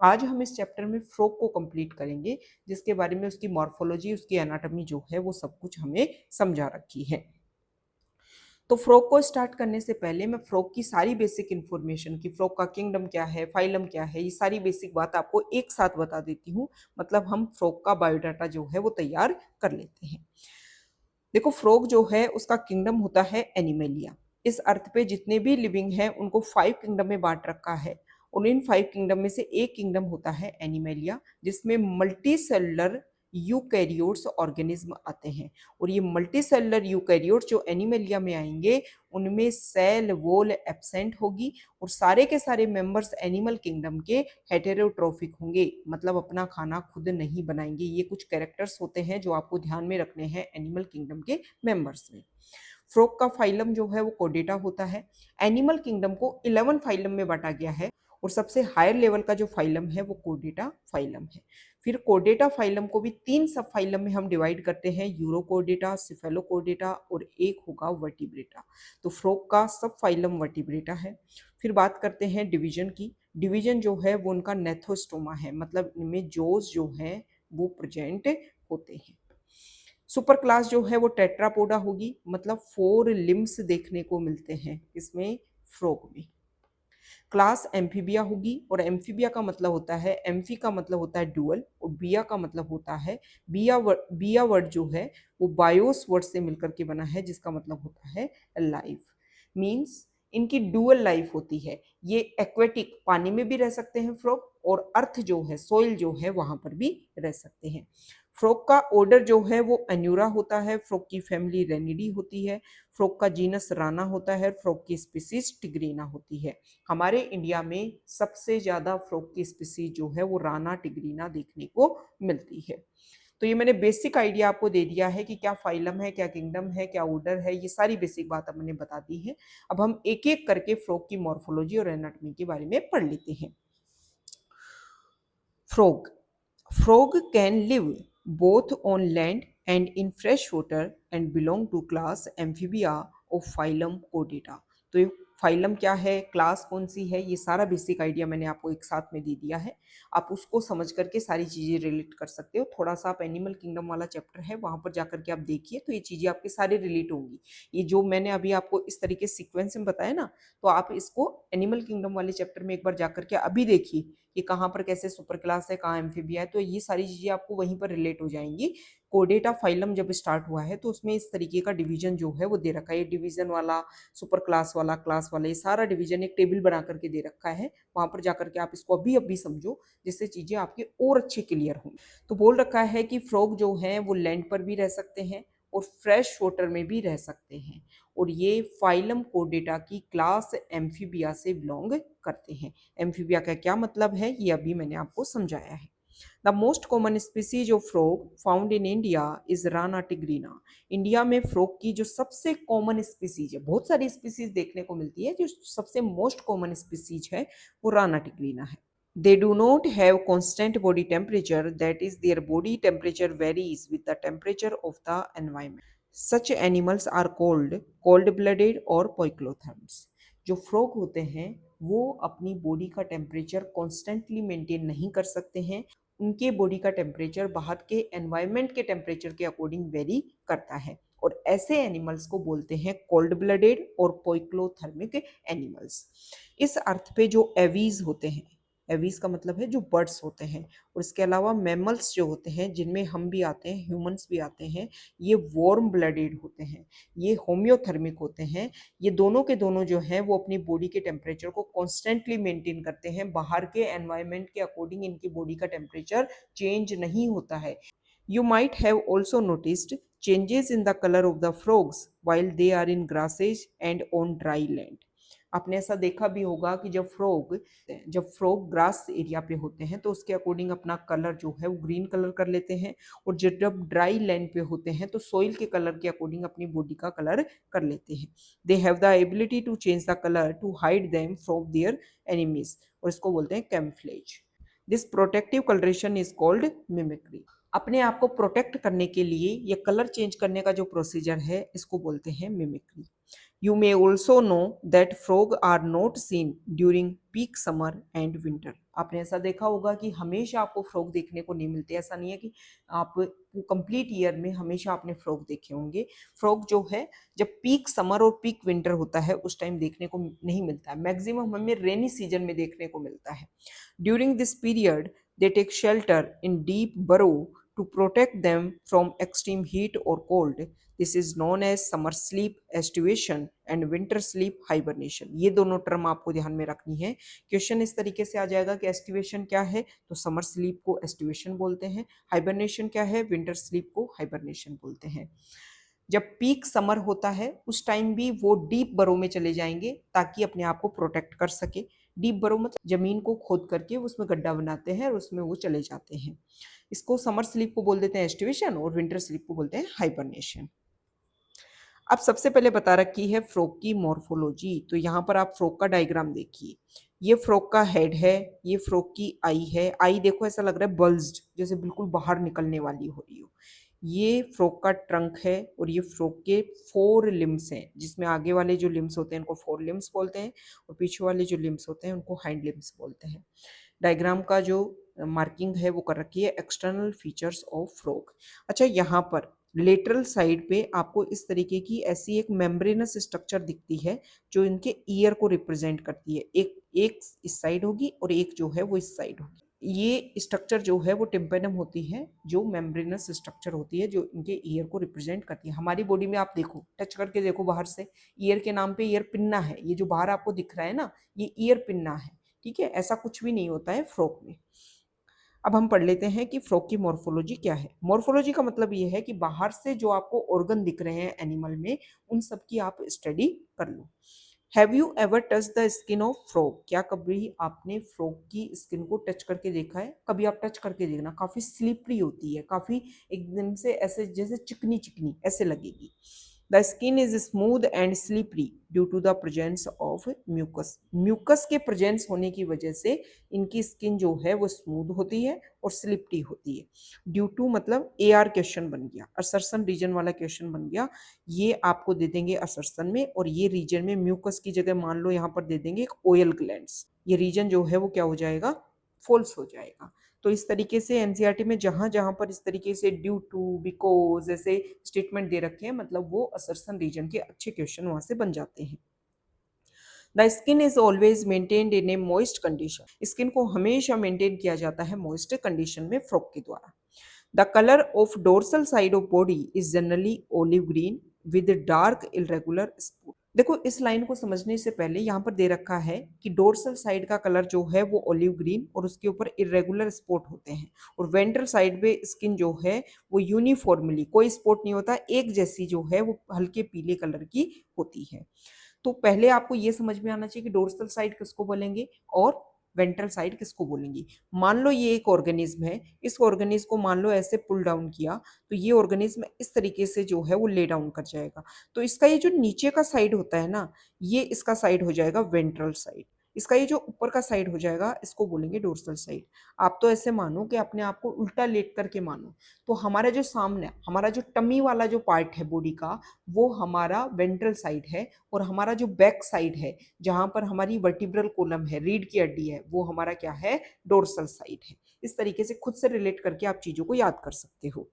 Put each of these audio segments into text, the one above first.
आज हम इस चैप्टर में फ्रॉग को कंप्लीट करेंगे, जिसके बारे में उसकी मॉर्फोलॉजी, उसकी एनाटॉमी जो है वो सब कुछ हमें समझा रखी है। तो फ्रॉग को स्टार्ट करने से पहले मैं फ्रॉग की सारी बेसिक इन्फॉर्मेशन की, फ्रॉग का किंगडम क्या है, फाइलम क्या है, ये सारी बेसिक बात आपको एक साथ बता देती हूँ। मतलब हम फ्रॉग का बायोडाटा जो है वो तैयार कर लेते हैं। देखो, फ्रॉग जो है उसका किंगडम होता है एनिमेलिया। इस अर्थ पे जितने भी लिविंग हैं उनको 5 किंगडम में बांट रखा है, और इन 5 किंगडम में से एक किंगडम होता है एनिमेलिया, जिसमें मल्टी सेलुलर यूकैरियोट्स ऑर्गेनिज्म आते हैं। और ये मल्टी सेलुलर यूकैरियोट्स जो एनिमेलिया में आएंगे उनमें सेल वॉल एब्सेंट होगी, और सारे के सारे मेंबर्स एनिमल किंगडम के हेटेरोट्रोफिक होंगे, मतलब अपना खाना खुद नहीं बनाएंगे। ये कुछ कैरेक्टर्स होते हैं जो आपको ध्यान में रखने हैं एनिमल किंगडम के मेंबर्स में। फ्रॉग का फाइलम जो है वो कोर्डेटा होता है। एनिमल किंगडम को 11 फाइलम में बांटा गया है, और सबसे हायर लेवल का जो फाइलम है वो कोर्डेटा फाइलम है। फिर कोर्डेटा फाइलम को भी 3 सब फाइलम में हम डिवाइड करते हैं, यूरोकोर्डेटा, सिफेलोकोर्डेटा और एक होगा वर्टिब्रेटा। तो फ्रॉग का सब फाइलम वर्टिब्रेटा है। फिर बात करते हैं डिवीजन की। डिवीजन जो है वो उनका नेथोस्टोमा है, मतलब इनमें जोस जो है वो प्रेजेंट होते हैं। सुपर क्लास जो है वो टेट्रापोडा होगी, मतलब 4 लिम्स देखने को मिलते हैं इसमें, फ्रॉग में। क्लास एम्फीबिया होगी, और एम्फीबिया का मतलब होता है, एम्फी का मतलब होता है डुअल, और बिया का मतलब होता है, बिया वर्ड जो है वो बायोस वर्ड से मिलकर के बना है, जिसका मतलब होता है लाइफ। मीन्स इनकी डुअल लाइफ होती है। ये एक्वेटिक पानी में भी रह सकते हैं फ्रॉग, और अर्थ जो है, सोइल जो है वहां पर भी रह सकते हैं। फ्रॉग का ऑर्डर जो है वो एन्यूरा होता है। फ्रॉग की फैमिली रेनिडी होती है। फ्रॉग का जीनस राना होता है। फ्रॉग की स्पीसीज टिग्रीना होती है। हमारे इंडिया में सबसे ज्यादा फ्रॉग की स्पीसीज जो है वो राना टिग्रीना देखने को मिलती है। तो ये मैंने बेसिक आइडिया आपको दे दिया है कि क्या फाइलम है, क्या किंगडम है, क्या ऑर्डर है, ये सारी बेसिक बात अब मैंने बता दी है। अब हम एक एक करके फ्रॉग की मॉर्फोलॉजी और एनाटॉमी के बारे में पढ़ लेते हैं। Frog Frog can live both on land and in fresh water and belong to class Amphibia of phylum Chordata। तो ये फाइलम क्या है, क्लास कौन सी है, ये सारा बेसिक आइडिया मैंने आपको एक साथ में दे दिया है। आप उसको समझ करके सारी चीज़ें रिलेट कर सकते हो। थोड़ा सा आप एनिमल किंगडम वाला चैप्टर है वहाँ पर जाकर के आप देखिए, तो ये चीज़ें आपके सारे रिलेट होंगी। ये जो मैंने अभी आपको इस तरीके सीक्वेंस में बताया ना, तो आप इसको एनिमल किंगडम वाले चैप्टर में एक बार जाकर के अभी देखिए कि कहाँ पर कैसे सुपर क्लास है, कहाँ एम्फीबिया है, तो ये सारी चीज़ें आपको वहीं पर रिलेट हो जाएंगी। कोडेटा फाइलम जब स्टार्ट हुआ है तो उसमें इस तरीके का डिवीजन जो है वो दे रखा है। ये डिवीजन वाला, सुपर क्लास वाला, क्लास वाला, ये सारा डिवीजन एक टेबल बना करके दे रखा है। वहां पर जाकर के आप इसको अभी अभी समझो, जिससे चीजें आपके और अच्छे क्लियर हों। तो बोल रखा है कि फ्रॉग जो है वो लैंड पर भी रह सकते हैं और फ्रेश वाटर में भी रह सकते हैं, और ये फाइलम कोडेटा की क्लास एम्फीबिया से बिलोंग करते हैं। एम्फीबिया का क्या मतलब है ये अभी मैंने आपको समझाया है। The most common species of frog found in India is Rana tigrina. India में फ्रॉग की जो सबसे कॉमन स्पीसीज है, बहुत सारी स्पीसीज देखने को मिलती है, जो सबसे मोस्ट कॉमन स्पीसीज है वो राना टिग्रीना है। They do not have constant body temperature, that is, their body temperature varies with the temperature of the environment. Such animals are called cold-blooded और poikilotherms। जो फ्रॉग होते हैं वो अपनी बॉडी का टेम्परेचर कॉन्स्टेंटली मेंटेन नहीं कर सकते हैं। उनके बॉडी का टेम्परेचर बाहर के एनवायरनमेंट के टेम्परेचर के अकॉर्डिंग वेरी करता है, और ऐसे एनिमल्स को बोलते हैं कोल्ड ब्लडेड और पोइक्लोथर्मिक एनिमल्स। इस अर्थ पे जो एवीज होते हैं, एवीज का मतलब है जो बर्ड्स होते हैं, और इसके अलावा मैमल्स जो होते हैं जिनमें हम भी आते हैं, ह्यूमंस भी आते हैं, ये वार्म ब्लडेड होते हैं, ये होम्योथर्मिक होते हैं। ये दोनों के दोनों जो हैं वो अपनी बॉडी के टेम्परेचर को कॉन्स्टेंटली मेंटेन करते हैं। बाहर के एनवायरनमेंट के अकॉर्डिंग इनकी बॉडी का टेम्परेचर चेंज नहीं होता है। You might have also noticed changes in the color of the frogs while they are in grasses and on dry land। आपने ऐसा देखा भी होगा कि जब फ्रॉग ग्रास एरिया पे होते हैं तो उसके अकॉर्डिंग अपना कलर जो है वो ग्रीन कलर कर लेते हैं, और जब ड्राई लैंड पे होते हैं तो सोइल के कलर के अकॉर्डिंग अपनी बॉडी का कलर कर लेते हैं। They have the ability to change the colour to hide them from their enemies, और इसको बोलते हैं camouflage. This protective colouration is called mimicry. अपने आप को प्रोटेक्ट करने के लिए ये कलर चेंज करने का जो प्रोसीजर है इसको बोलते हैं mimicry. You may also know that frog are not seen during peak summer and winter. आपने ऐसा देखा होगा कि हमेशा आपको फ्रॉग देखने को नहीं मिलते, ऐसा नहीं है कि आप कंप्लीट ईयर में हमेशा आपने फ्रॉग देखे होंगे। फ्रॉग जो है जब पीक समर और पीक विंटर होता है उस टाइम देखने को नहीं मिलता है, मैक्सिमम हमें रेनी सीजन में देखने को मिलता है। During this period they take shelter in deep burrow to protect them from extreme heat or cold. This is known as summer sleep estivation and winter sleep hibernation. ये दोनों term आपको ध्यान में रखनी है। क्वेश्चन इस तरीके से आ जाएगा कि एस्टिवेशन क्या है, तो समर स्लीप को एस्टिवेशन बोलते हैं, हाइबरनेशन क्या है, विंटर स्लीप को हाइबरनेशन बोलते हैं। जब पीक समर होता है उस टाइम भी वो डीप बरो में चले जाएंगे ताकि अपने आप को प्रोटेक्ट कर सके। डीप बरो मतलब जमीन को खोद करके उसमें गड्ढा बनाते हैं और उसमें वो चले जाते हैं। इसको समर स्लीप को बोल देते हैं एस्टिवेशन और विंटर स्लीप को बोलते हैं हाइबरनेशन। अब सबसे पहले बता रखी है फ्रॉग की मॉर्फोलॉजी। तो यहाँ पर आप फ्रॉग का डायग्राम देखिए, ये फ्रॉग का हेड है, ये फ्रॉग की आई है। आई देखो ऐसा लग रहा है बल्ज्ड, जैसे बिल्कुल बाहर निकलने वाली हो रही हो। ये फ्रॉग का ट्रंक है और ये फ्रॉग के 4 लिम्स हैं, जिसमें आगे वाले जो लिम्स होते हैं उनको 4 लिम्स बोलते हैं और पीछे वाले जो लिम्स होते हैं उनको हाइंड लिम्स बोलते हैं। डायग्राम का जो मार्किंग है वो कर रखी है एक्सटर्नल फीचर्स ऑफ फ्रॉग। अच्छा, यहाँ पर लेटरल साइड पे आपको इस तरीके की ऐसी एक मेम्ब्रेनस स्ट्रक्चर दिखती है जो इनके ईयर को रिप्रेजेंट करती है। एक एक इस साइड होगी और एक जो है वो इस साइड होगी। ये स्ट्रक्चर जो है वो टिम्पेनम होती है, जो मेम्ब्रेनस स्ट्रक्चर होती है जो इनके ईयर को रिप्रेजेंट करती है। हमारी बॉडी में आप देखो, टच करके देखो बाहर से, ईयर के नाम पे ईयर पिन्ना है, ये जो बाहर आपको दिख रहा है ना, ये ईयर पिन्ना है। ठीक है, ऐसा कुछ भी नहीं होता है फ्रॉग में। अब हम पढ़ लेते हैं कि फ्रॉग की मॉर्फोलॉजी क्या है। मॉर्फोलॉजी का मतलब ये है कि बाहर से जो आपको ऑर्गन दिख रहे हैं एनिमल में, उन सब की आप स्टडी कर लो। Have you ever touch the skin of frog? क्या कभी आपने फ्रॉग की स्किन को टच करके देखा है? कभी आप टच करके देखना, काफी स्लिपरी होती है, काफी एकदम से ऐसे जैसे चिकनी चिकनी ऐसे लगेगी। The skin is smooth and slippery due to the presence of mucus. Mucus के प्रेजेंस होने की वजह से इनकी स्किन जो है वो स्मूथ होती है और स्लिपरी होती है। ड्यू टू मतलब ए आर क्वेश्चन बन गया, असर्सन रीजन वाला क्वेश्चन बन गया। ये आपको दे देंगे असर्सन में, और ये रीजन में म्यूकस की जगह मान लो यहाँ पर दे देंगे एक ऑयल ग्लैंड्स। ये रीजन जो है वो क्या हो जाएगा, फॉल्स हो जाएगा। तो इस तरीके से एनसीईआरटी में जहां जहां पर इस तरीके से ड्यू टू, बिकॉज ऐसे स्टेटमेंट दे रखे हैं, मतलब वो असर्सन रीजन के अच्छे क्वेश्चन वहां से बन जाते हैं। The skin is always maintained in A moist condition. Skin को हमेशा मेंटेन किया जाता है मॉइस्ट कंडीशन में फ्रॉग के द्वारा। The colour of dorsal side of body is generally olive green with dark irregular spot. देखो, इस लाइन को समझने से पहले यहाँ पर दे रखा है कि डोर्सल साइड का कलर जो है वो ओलिव ग्रीन और उसके ऊपर इरेगुलर स्पॉट होते हैं, और वेंट्रल साइड पे स्किन जो है वो यूनिफॉर्मली, कोई स्पॉट नहीं होता, एक जैसी जो है वो हल्के पीले कलर की होती है। तो पहले आपको ये समझ में आना चाहिए कि डोर्सल साइड किसको बोलेंगे और वेंट्रल साइड किसको बोलेंगे। मान लो ये एक ऑर्गेनिज्म है, इस ऑर्गेनिज्म को मान लो ऐसे पुल डाउन किया तो ये ऑर्गेनिज्म इस तरीके से जो है वो ले डाउन कर जाएगा। तो इसका ये जो नीचे का साइड होता है ना, ये इसका साइड हो जाएगा वेंट्रल साइड। इसका ये जो ऊपर का साइड हो जाएगा इसको बोलेंगे डोर्सल साइड। आप तो ऐसे मानो कि अपने आप को उल्टा लेट करके मानो, तो हमारा जो सामने, हमारा जो टमी वाला जो पार्ट है बॉडी का, वो हमारा वेंट्रल साइड है, और हमारा जो बैक साइड है जहां पर हमारी वर्टिब्रल कॉलम है, रीढ़ की हड्डी है, वो हमारा क्या है, डोर्सल साइड है। इस तरीके से खुद से रिलेट करके आप चीजों को याद कर सकते हो।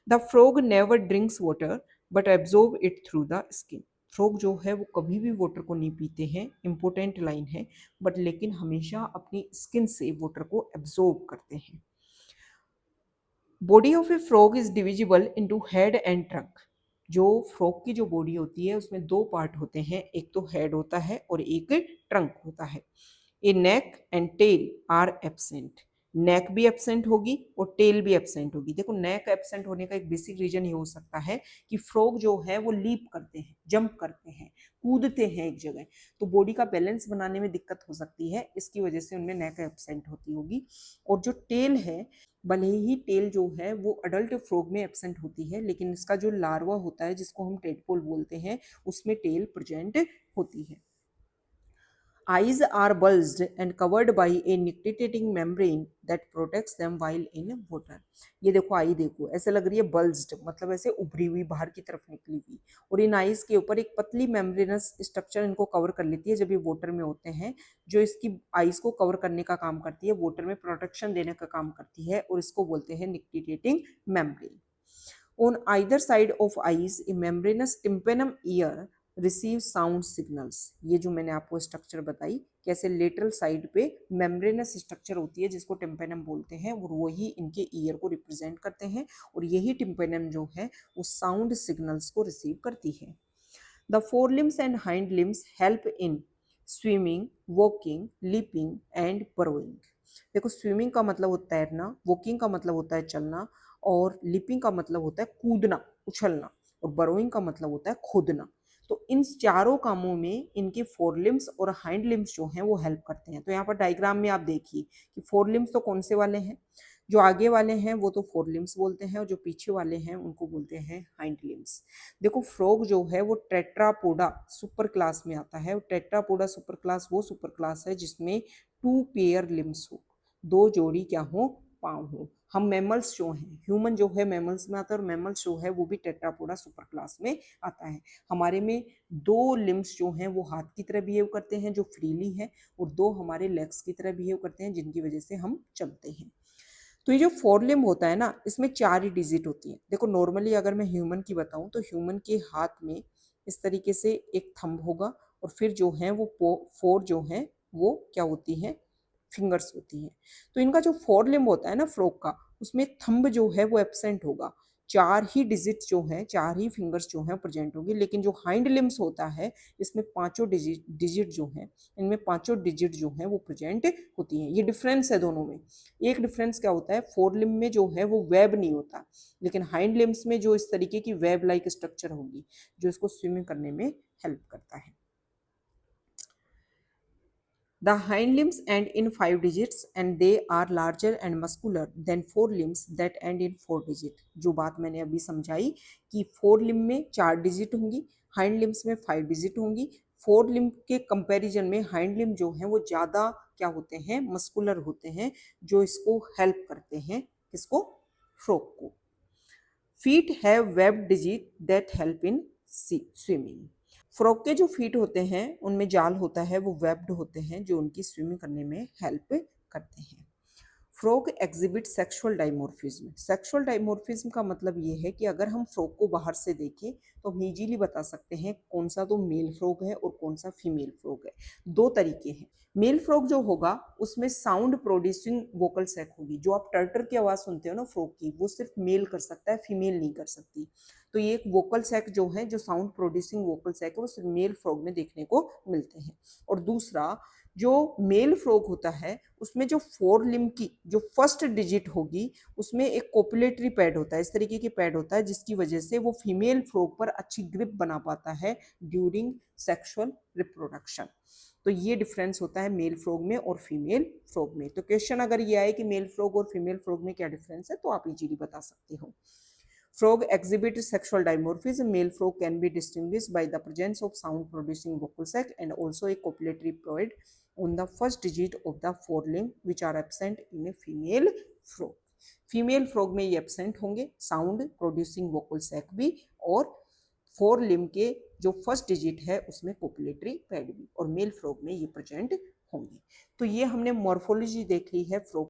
The frog never drinks water but absorb it through the skin. Frog जो है वो कभी भी वाटर को नहीं पीते हैं, इंपॉर्टेंट लाइन है, बट लेकिन हमेशा अपनी स्किन से वाटर को एब्जॉर्ब करते हैं। Body of A frog is divisible into head and trunk. जो फ्रॉग की जो बॉडी होती है उसमें 2 पार्ट होते हैं, एक तो हेड होता है और एक ट्रंक होता है। A neck and tail are absent. Neck भी एब्सेंट होगी और टेल भी एब्सेंट होगी। देखो, नेक एब्सेंट होने का एक बेसिक रीजन ये हो सकता है कि फ्रॉग जो है वो लीप करते हैं, जंप करते हैं, कूदते हैं एक जगह, तो बॉडी का बैलेंस बनाने में दिक्कत हो सकती है, इसकी वजह से उनमें नेक एब्सेंट होती होगी। और जो टेल है, भले ही टेल जो है वो अडल्ट फ्रॉग में एब्सेंट होती है, लेकिन इसका जो लार्वा होता है जिसको हम टेडपोल बोलते हैं, उसमें टेल प्रेजेंट होती है। Eyes are bulged and covered by a nictitating membrane that protects them while in water. ये देखो आई देखो ऐसे लग रही है bulged मतलब ऐसे उभरी हुई बाहर की तरफ निकली हुई और इन आईज के ऊपर एक पतली मेम्ब्रेनस स्ट्रक्चर इनको कवर कर लेती है जब ये वाटर में होते हैं जो इसकी आईज को कवर करने का काम करती है वाटर में प्रोटेक्शन देने का काम करती है और इसको बोलते हैं nictitating membrane. On either side of eyes, a membranous tympanum ear receives sound signals. ये जो मैंने आपको स्ट्रक्चर बताई कैसे लेटरल साइड पे मेम्ब्रेनस स्ट्रक्चर होती है जिसको टिम्पेनम बोलते हैं और वही इनके ईयर को रिप्रेजेंट करते हैं और यही टिम्पेनम जो है वो साउंड सिग्नल्स को रिसीव करती है. The four limbs and hind limbs help in swimming, walking, leaping and burrowing. देखो स्विमिंग का मतलब होता है तैरना, वॉकिंग का मतलब होता है चलना और लिपिंग का मतलब होता है कूदना, उछलना और बरोइंग का मतलब होता है खोदना. तो इन चारों कामों में इनके फोर लिम्स और हाइंड लिम्स जो हैं वो हेल्प करते हैं. तो यहाँ पर डायग्राम में आप देखिए कि फोर लिम्स तो कौन से वाले हैं, जो आगे वाले हैं वो तो फोर लिम्स बोलते हैं और जो पीछे वाले हैं उनको बोलते हैं हाइंड लिम्स. देखो फ्रॉग जो है वो टेट्रापोडा सुपर क्लास में आता है. टेट्रापोडा सुपर क्लास वो सुपर क्लास है जिसमें 2 पेयर लिम्स हो, 2 जोड़ी क्या हो, पाँव हो. हम मैमल्स जो हैं, ह्यूमन जो है मैमल्स में आता है और मैमल्स जो है वो भी टेट्रापोडा सुपर क्लास में आता है. हमारे में 2 लिम्स जो हैं वो हाथ की तरह बिहेव करते हैं जो फ्रीली है और 2 हमारे लेग्स की तरह बिहेव करते हैं जिनकी वजह से हम चलते हैं. तो ये जो फोर लिम्ब होता है ना इसमें 4 ही डिजिट होती है. देखो नॉर्मली अगर मैं ह्यूमन की बताऊं तो ह्यूमन के हाथ में इस तरीके से एक थंब होगा और फिर जो है वो 4 जो है वो क्या होती है, फिंगर्स होती हैं. तो इनका जो फोर लिम्ब होता है ना फ्रॉग का उसमें थंब जो है वो एब्सेंट होगा, 4 ही डिजिट जो हैं, 4 ही फिंगर्स जो हैं प्रेजेंट होगी. लेकिन जो हाइंड लिम्स होता है इसमें पांचों डिजिट जो हैं, इनमें पांचों डिजिट जो हैं वो प्रेजेंट होती हैं. ये डिफरेंस है दोनों में. एक डिफरेंस क्या होता है, फोर लिम्ब में जो है वो वेब नहीं होता लेकिन हाइंड लिम्स में जो इस तरीके की वेब लाइक स्ट्रक्चर होगी जो इसको स्विमिंग करने में हेल्प करता है. The hind limbs end in 5 digits and they are larger and muscular than four limbs that end in 4 digit. जो बात मैंने अभी समझाई कि फोर लिम्ब में 4 डिजिट होंगी, हाइंड लिम्स में 5 डिजिट होंगी. फोर लिम्ब के कंपैरिजन में हाइंड लिम्ब जो हैं वो ज़्यादा क्या होते हैं, मस्कुलर होते हैं जो इसको हेल्प करते हैं, किसको, फ्रॉग को. Feet have web digit that help in swimming. Frog के जो फीट होते हैं उनमें जाल होता है वो वेब्ड होते हैं जो उनकी स्विमिंग करने में हेल्प करते हैं. Frog exhibit sexual dimorphism. Sexual dimorphism का मतलब ये है कि अगर हम फ्रॉग को बाहर से देखें तो हम इजीली बता सकते हैं कौन सा तो मेल फ्रॉग है और कौन सा फीमेल फ्रॉग है. 2 तरीके हैं. मेल फ्रॉग जो होगा उसमें साउंड प्रोड्यूसिंग वोकल सैक होगी. जो आप टर्टर की आवाज़ सुनते हो ना फ्रॉग की, वो सिर्फ मेल कर सकता है, फीमेल नहीं कर सकती. तो ये एक वोकल सैक जो है, जो साउंड प्रोड्यूसिंग वोकल सैक है, वो सिर्फ मेल फ्रॉग में देखने को मिलते हैं. और दूसरा जो मेल फ्रॉग होता है उसमें जो फोर लिम्ब की जो फर्स्ट डिजिट होगी उसमें एक कोपुलेटरी पैड होता है, इस तरीके की पैड होता है जिसकी वजह से वो फीमेल फ्रॉग पर अच्छी ग्रिप बना पाता है ड्यूरिंग सेक्सुअल रिप्रोडक्शन. तो ये डिफरेंस होता है मेल फ्रॉग में और फीमेल फ्रॉग में. तो क्वेश्चन अगर ये आए कि मेल फ्रॉग और फीमेल फ्रॉग में क्या डिफरेंस है तो आप इजीली बता सकते हो. Frog exhibit sexual dimorphism. Male frog can be distinguished by the presence of sound-producing vocal sac and also a copulatory ploid on the first digit of the forelimb, which are absent in a female frog. Female frog में ये absent होंगे, sound producing vocal sac भी और four limb के जो first digit है उसमें copulatory pad भी, और मेल फ्रॉग में ये प्रेजेंट होंगे. तो ये हमने मॉर्फोलॉजी देख ली है फ्रॉग